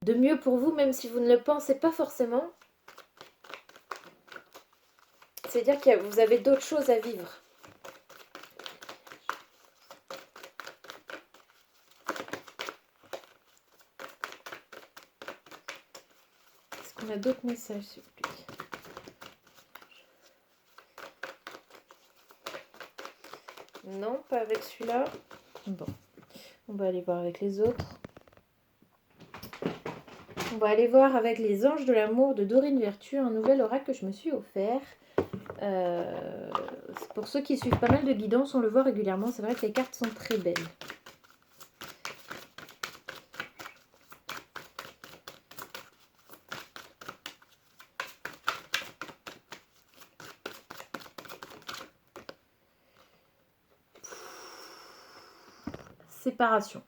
de mieux pour vous, même si vous ne le pensez pas forcément. C'est-à-dire que vous avez d'autres choses à vivre. Est-ce qu'on a d'autres messages, s'il vous plaît? Non, pas avec celui-là. Bon, on va aller voir avec les autres. On va aller voir avec les anges de l'amour de Dorine Vertu, un nouvel oracle que je me suis offert. Pour ceux qui suivent pas mal de guidance, on le voit régulièrement. C'est vrai que les cartes sont très belles. Séparation.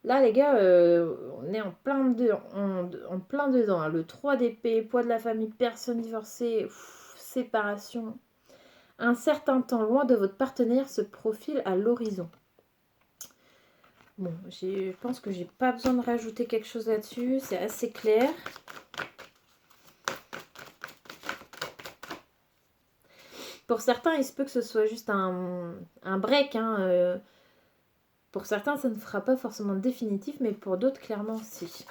Là, les gars, on est en plein dedans. Hein. Le 3 d'épée, poids de la famille, personne divorcée, séparation. Un certain temps loin de votre partenaire se profile à l'horizon. Bon, je pense que j'ai pas besoin de rajouter quelque chose là-dessus. C'est assez clair. Pour certains, il se peut que ce soit juste un break. Hein, pour certains, ça ne fera pas forcément définitif, mais pour d'autres, clairement, si.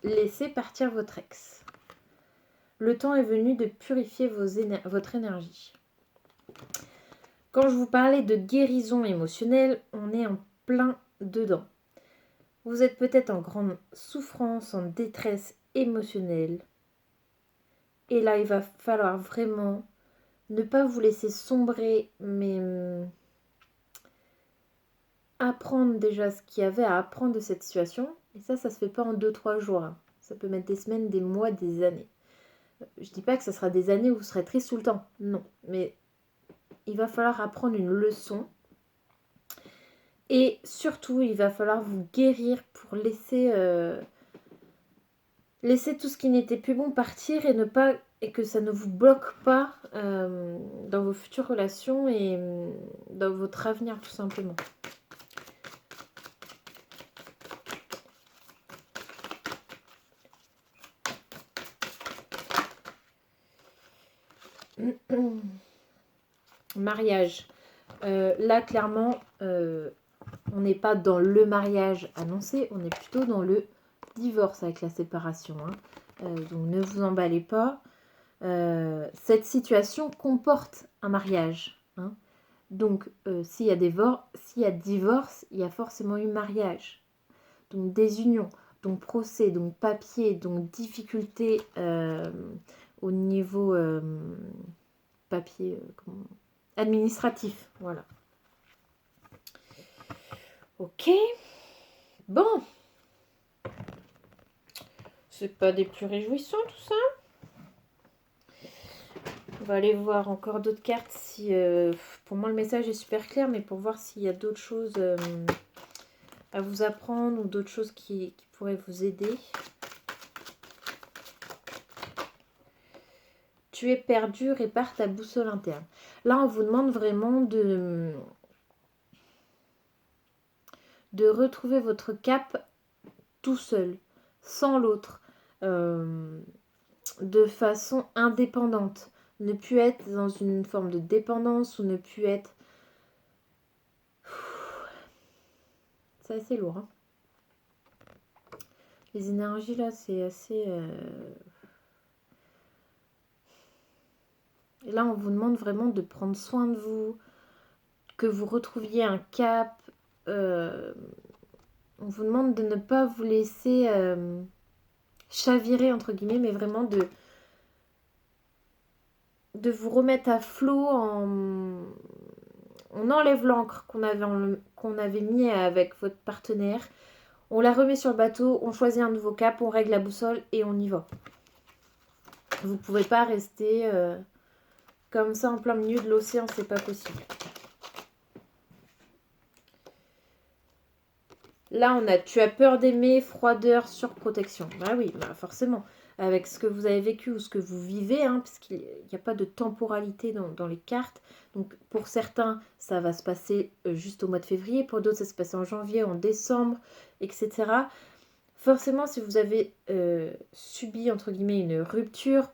Laissez partir votre ex. Le temps est venu de purifier votre énergie. Quand je vous parlais de guérison émotionnelle, on est en plein dedans. Vous êtes peut-être en grande souffrance, en détresse émotionnelle. Et là, il va falloir vraiment ne pas vous laisser sombrer, mais apprendre déjà ce qu'il y avait à apprendre de cette situation. Et ça se fait pas en 2-3 jours. Hein. Ça peut mettre des semaines, des mois, des années. Je dis pas que ça sera des années où vous serez triste tout le temps. Non. Mais il va falloir apprendre une leçon. Et surtout, il va falloir vous guérir pour laisser tout ce qui n'était plus bon partir et que ça ne vous bloque pas dans vos futures relations et dans votre avenir tout simplement. Mariage. Là, clairement, on n'est pas dans le mariage annoncé, on est plutôt dans le divorce avec la séparation. Hein. Donc ne vous emballez pas. Cette situation comporte un mariage. Hein. Donc s'il y a divorce, il y a forcément eu mariage. Donc désunion, donc procès, donc papier, donc difficulté au niveau papier administratif. Voilà. Ok. Bon. C'est pas des plus réjouissants tout ça. On va aller voir encore d'autres cartes. Si, pour moi, le message est super clair, mais pour voir s'il y a d'autres choses à vous apprendre ou d'autres choses qui pourraient vous aider. Tu es perdu, répare ta boussole interne. Là, on vous demande vraiment de retrouver votre cap tout seul, sans l'autre, de façon indépendante. Ne plus être dans une forme de dépendance ou ne plus être... C'est assez lourd. Hein. Les énergies là, c'est assez... Et là, on vous demande vraiment de prendre soin de vous, que vous retrouviez un cap. On vous demande de ne pas vous laisser chavirer, entre guillemets, mais vraiment de vous remettre à flot on enlève l'encre qu'on avait mis avec votre partenaire. On la remet sur le bateau, on choisit un nouveau cap, on règle la boussole et on y va. Vous ne pouvez pas rester comme ça en plein milieu de l'océan, c'est pas possible. Là, on a tu as peur d'aimer, froideur, surprotection. Bah oui, bah forcément. avec ce que vous avez vécu ou ce que vous vivez, hein, parce qu'il n'y a pas de temporalité dans les cartes. Donc pour certains, ça va se passer juste au mois de février, pour d'autres, ça se passe en janvier, en décembre, etc. Forcément, si vous avez subi, entre guillemets, une rupture,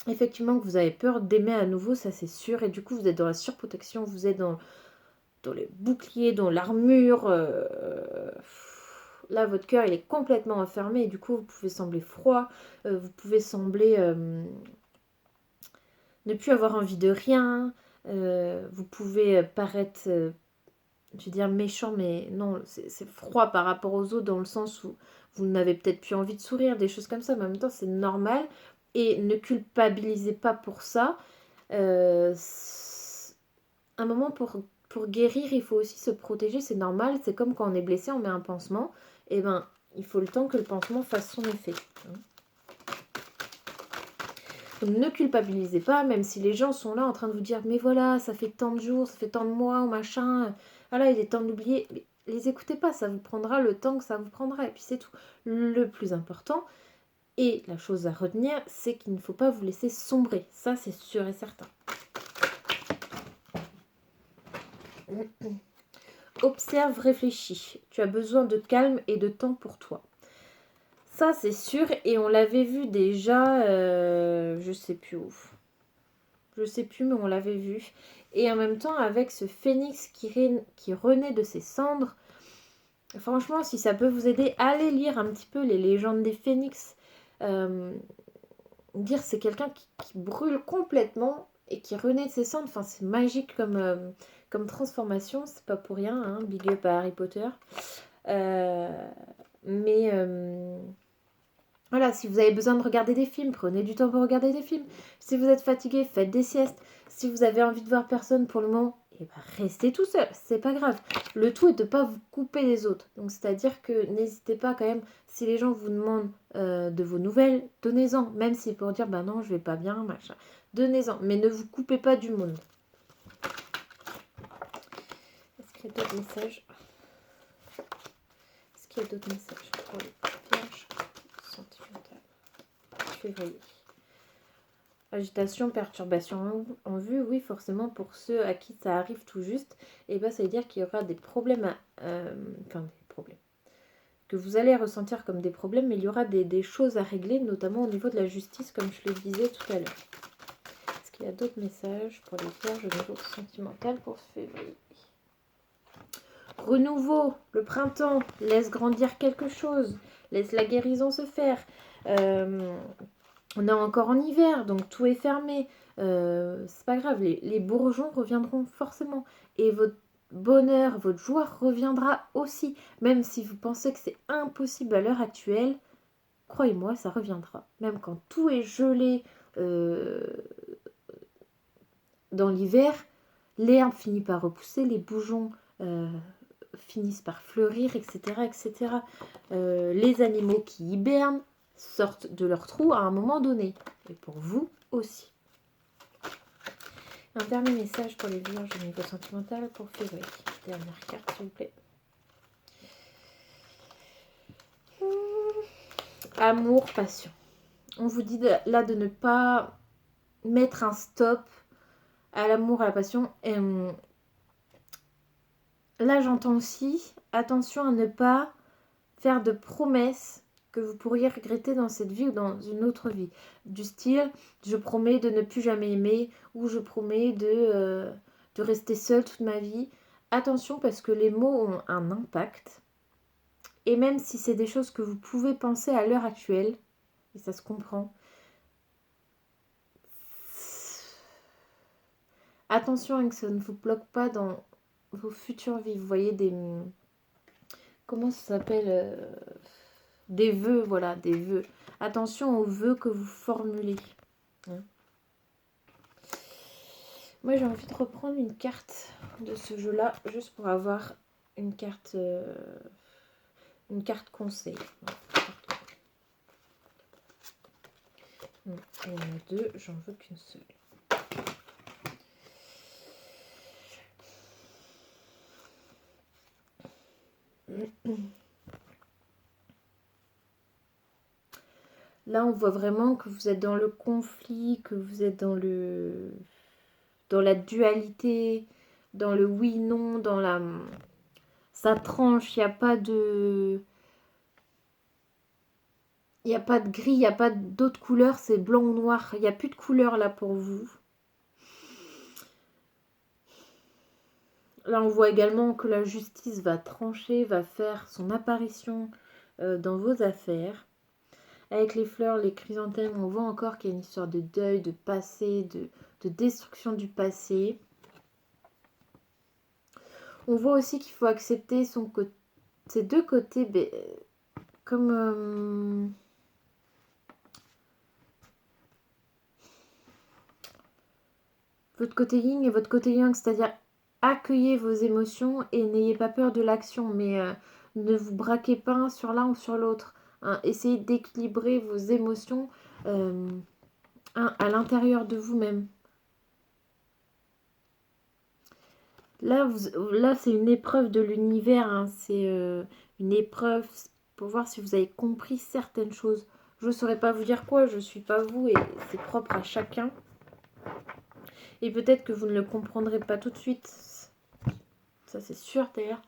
effectivement que vous avez peur d'aimer à nouveau, ça c'est sûr, et du coup vous êtes dans la surprotection, vous êtes dans les boucliers, dans l'armure. Là, votre cœur, il est complètement enfermé et du coup, vous pouvez sembler froid, vous pouvez sembler ne plus avoir envie de rien, vous pouvez paraître, je veux dire, méchant, mais non, c'est froid par rapport aux autres dans le sens où vous n'avez peut-être plus envie de sourire, des choses comme ça, mais en même temps, c'est normal et ne culpabilisez pas pour ça. Un moment pour guérir, il faut aussi se protéger, c'est normal. C'est comme quand on est blessé, on met un pansement. Et ben, il faut le temps que le pansement fasse son effet. Donc ne culpabilisez pas, même si les gens sont là en train de vous dire mais voilà, ça fait tant de jours, ça fait tant de mois ou machin. Voilà, il est temps d'oublier. Les écoutez pas, ça vous prendra le temps que ça vous prendra. Et puis c'est tout. Le plus important, et la chose à retenir, c'est qu'il ne faut pas vous laisser sombrer. Ça, c'est sûr et certain. Observe, réfléchis. Tu as besoin de calme et de temps pour toi. Ça, c'est sûr. Et on l'avait vu déjà, je sais plus où. Je sais plus, mais on l'avait vu. Et en même temps, avec ce phénix qui renaît de ses cendres, franchement, si ça peut vous aider, allez lire un petit peu les légendes des phénix. Dire c'est quelqu'un qui brûle complètement et qui renaît de ses cendres. Enfin, c'est magique comme transformation, c'est pas pour rien, hein, big up à Harry Potter. Mais voilà, si vous avez besoin de regarder des films, prenez du temps pour regarder des films. Si vous êtes fatigué, faites des siestes. Si vous avez envie de voir personne pour le moment, eh ben, restez tout seul, c'est pas grave. Le tout est de ne pas vous couper des autres. Donc c'est-à-dire que n'hésitez pas quand même, si les gens vous demandent de vos nouvelles, donnez-en. Même si pour dire, bah non, je vais pas bien, machin. Donnez-en, mais ne vous coupez pas du monde. Est-ce qu'il y a d'autres messages? Est-ce qu'il y a d'autres messages pour les vierges sentimentales? Février. Agitation, perturbation en vue, oui, forcément, pour ceux à qui ça arrive tout juste, et ben, ça veut dire qu'il y aura des problèmes, enfin des problèmes, que vous allez ressentir comme des problèmes, mais il y aura des choses à régler, notamment au niveau de la justice, comme je le disais tout à l'heure. Est-ce qu'il y a d'autres messages pour les vierges au niveau sentimental pour février? Renouveau, le printemps, laisse grandir quelque chose, laisse la guérison se faire. On est encore en hiver, donc tout est fermé. C'est pas grave, les bourgeons reviendront forcément. Et votre bonheur, votre joie reviendra aussi. Même si vous pensez que c'est impossible à l'heure actuelle, croyez-moi, ça reviendra. Même quand tout est gelé dans l'hiver, l'herbe finit par repousser, les bourgeons finissent par fleurir, etc. etc. Les animaux qui hibernent sortent de leur trou à un moment donné. Et pour vous aussi. Un dernier message pour les vierges au niveau sentimental pour février. Dernière carte, s'il vous plaît. Amour, passion. On vous dit là de ne pas mettre un stop à l'amour, à la passion. Et, là, j'entends aussi, attention à ne pas faire de promesses que vous pourriez regretter dans cette vie ou dans une autre vie. Du style, je promets de ne plus jamais aimer ou je promets de rester seule toute ma vie. Attention parce que les mots ont un impact. Et même si c'est des choses que vous pouvez penser à l'heure actuelle, et ça se comprend, attention à que ça ne vous bloque pas dans vos futures vies. Vous voyez des... Comment ça s'appelle des vœux, voilà, des vœux. Attention aux vœux que vous formulez. Hein. Moi, j'ai envie de reprendre une carte de ce jeu-là, juste pour avoir une carte conseil. Il y en a deux, j'en veux qu'une seule. Là, on voit vraiment que vous êtes dans le conflit, que vous êtes dans la dualité, dans le oui-non, dans la... Ça tranche, il n'y a pas de... Il n'y a pas de gris, il n'y a pas d'autres couleurs, c'est blanc ou noir. Il n'y a plus de couleur là pour vous. Là, on voit également que la justice va trancher, va faire son apparition dans vos affaires. Avec les fleurs, les chrysanthèmes, on voit encore qu'il y a une histoire de deuil, de passé, de destruction du passé. On voit aussi qu'il faut accepter ses deux côtés, comme... votre côté yin et votre côté yang, c'est-à-dire accueillez vos émotions et n'ayez pas peur de l'action, mais ne vous braquez pas sur l'un ou sur l'autre. Hein. Essayez d'équilibrer vos émotions à l'intérieur de vous-même. Là, c'est une épreuve de l'univers, hein. C'est une épreuve pour voir si vous avez compris certaines choses. Je ne saurais pas vous dire quoi, je ne suis pas vous et c'est propre à chacun. Et peut-être que vous ne le comprendrez pas tout de suite. Ça, c'est sûr d'ailleurs.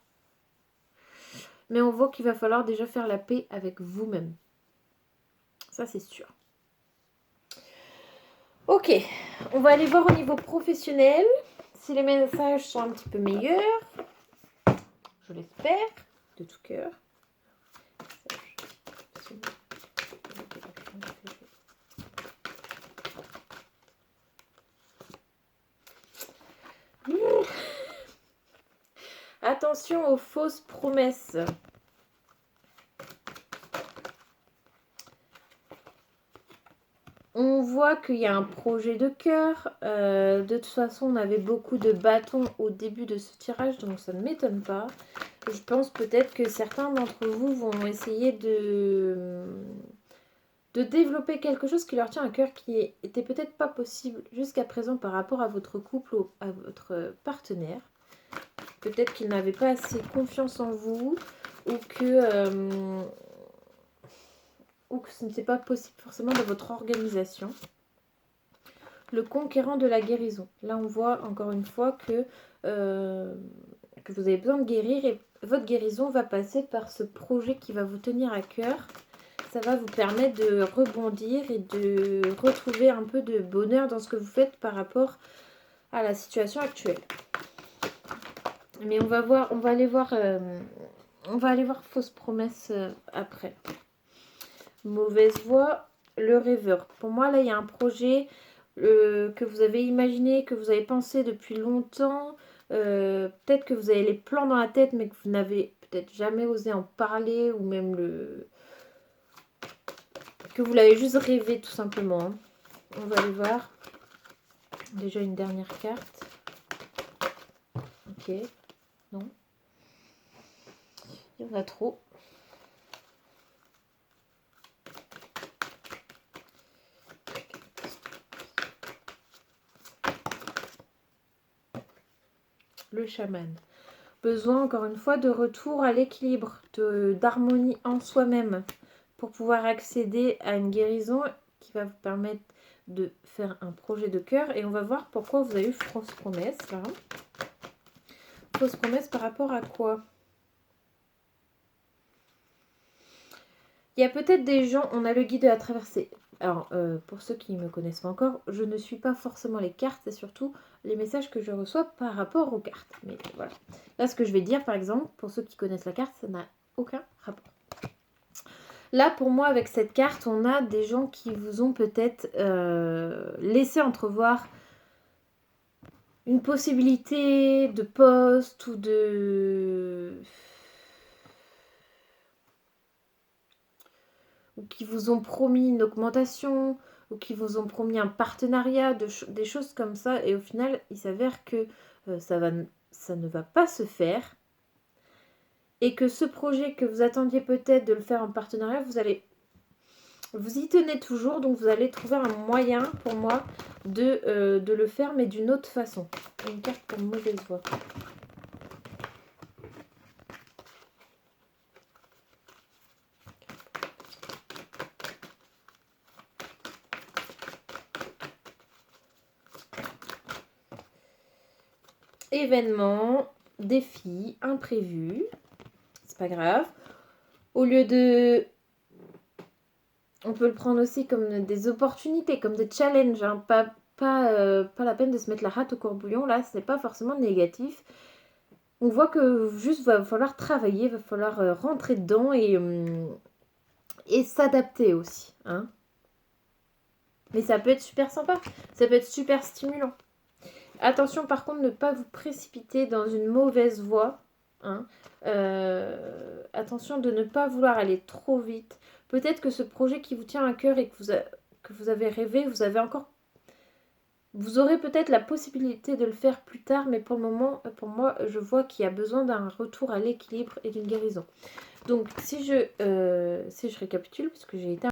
Mais on voit qu'il va falloir déjà faire la paix avec vous-même. Ça, c'est sûr. Ok, on va aller voir au niveau professionnel si les messages sont un petit peu meilleurs. Je l'espère, de tout cœur. Attention aux fausses promesses. On voit qu'il y a un projet de cœur. De toute façon, on avait beaucoup de bâtons au début de ce tirage, donc ça ne m'étonne pas. Je pense peut-être que certains d'entre vous vont essayer de développer quelque chose qui leur tient à cœur, qui était peut-être pas possible jusqu'à présent par rapport à votre couple ou à votre partenaire. Peut-être qu'il n'avait pas assez confiance en vous ou que ce n'était pas possible forcément dans votre organisation. Le conquérant de la guérison. Là, on voit encore une fois que vous avez besoin de guérir et votre guérison va passer par ce projet qui va vous tenir à cœur. Ça va vous permettre de rebondir et de retrouver un peu de bonheur dans ce que vous faites par rapport à la situation actuelle. Mais on va aller voir fausse promesse après. Mauvaise voie, le rêveur. Pour moi, là, il y a un projet que vous avez imaginé, que vous avez pensé depuis longtemps. Peut-être que vous avez les plans dans la tête, mais que vous n'avez peut-être jamais osé en parler ou même que vous l'avez juste rêvé tout simplement. On va aller voir. Déjà une dernière carte. Ok. Non. Il y en a trop. Le chaman. Besoin encore une fois de retour à l'équilibre, d'harmonie en soi-même pour pouvoir accéder à une guérison qui va vous permettre de faire un projet de cœur. Et on va voir pourquoi vous avez eu fausse promesse là. Fausse promesse par rapport à quoi? Il y a peut-être des gens, on a le guide de la traversée. Alors, pour ceux qui ne me connaissent pas encore, je ne suis pas forcément les cartes, c'est surtout les messages que je reçois par rapport aux cartes. Mais voilà. Là, ce que je vais dire, par exemple, pour ceux qui connaissent la carte, ça n'a aucun rapport. Là, pour moi, avec cette carte, on a des gens qui vous ont peut-être laissé entrevoir une possibilité de poste ou ou qui vous ont promis une augmentation, ou qui vous ont promis un partenariat, des choses comme ça, et au final, il s'avère que ça ne va pas se faire, et que ce projet que vous attendiez peut-être de le faire en partenariat, vous y tenez toujours, donc vous allez trouver un moyen, pour moi, de le faire, mais d'une autre façon. Une carte pour mauvaise voie. événement, défi, imprévu. C'est pas grave. Au lieu de... On peut le prendre aussi comme des opportunités, comme des challenges. Hein. Pas la peine de se mettre la rate au courbouillon. Là, ce n'est pas forcément négatif. On voit que juste va falloir travailler, va falloir rentrer dedans et s'adapter aussi. Hein. Mais ça peut être super sympa. Ça peut être super stimulant. Attention par contre, ne pas vous précipiter dans une mauvaise voie. Hein. Attention de ne pas vouloir aller trop vite. Peut-être que ce projet qui vous tient à cœur et que vous avez rêvé, vous aurez peut-être la possibilité de le faire plus tard, mais pour le moment, pour moi, je vois qu'il y a besoin d'un retour à l'équilibre et d'une guérison. Donc, si je récapitule, parce que j'ai été